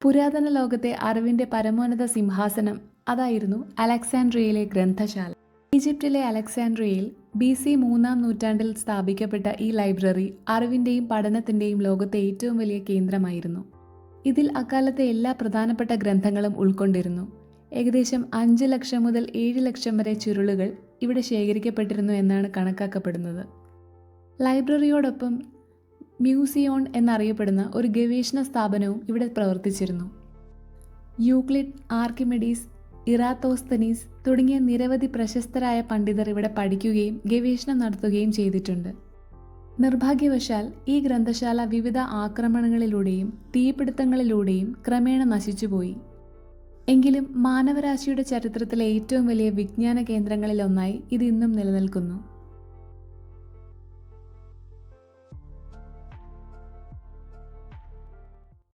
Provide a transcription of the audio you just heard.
പുരാതന ലോകത്തെ അറിവിന്റെ പരമോന്നത സിംഹാസനം അതായിരുന്നു അലക്സാൻഡ്രിയയിലെ ഗ്രന്ഥശാല. ഈജിപ്തിലെ അലക്സാൻഡ്രിയയിൽ BC 3-ാം നൂറ്റാണ്ടിൽ സ്ഥാപിക്കപ്പെട്ട ഈ ലൈബ്രറി അറിവിന്റെയും പഠനത്തിന്റെയും ലോകത്തെ ഏറ്റവും വലിയ കേന്ദ്രമായിരുന്നു. ഇതിൽ അക്കാലത്തെ എല്ലാ പ്രധാനപ്പെട്ട ഗ്രന്ഥങ്ങളും ഉൾക്കൊണ്ടിരുന്നു. ഏകദേശം 5 ലക്ഷം മുതൽ 7 ലക്ഷം വരെ ചുരുളുകൾ ഇവിടെ ശേഖരിക്കപ്പെട്ടിരുന്നു എന്നാണ് കണക്കാക്കപ്പെടുന്നത്. ലൈബ്രറിയോടൊപ്പം മ്യൂസിയോൺ എന്നറിയപ്പെടുന്ന ഒരു ഗവേഷണ സ്ഥാപനവും ഇവിടെ പ്രവർത്തിച്ചിരുന്നു. യൂക്ലിഡ്, ആർക്കിമിഡീസ്, ഇറാത്തോസ്തനീസ് തുടങ്ങിയ നിരവധി പ്രശസ്തരായ പണ്ഡിതർ ഇവിടെ പഠിക്കുകയും ഗവേഷണം നടത്തുകയും ചെയ്തിട്ടുണ്ട്. നിർഭാഗ്യവശാൽ ഈ ഗ്രന്ഥശാല വിവിധ ആക്രമണങ്ങളിലൂടെയും തീപിടുത്തങ്ങളിലൂടെയും ക്രമേണ നശിച്ചുപോയി. എങ്കിലും മാനവരാശിയുടെ ചരിത്രത്തിലെ ഏറ്റവും വലിയ വിജ്ഞാന കേന്ദ്രങ്ങളിലൊന്നായി ഇത് ഇന്നും നിലനിൽക്കുന്നു.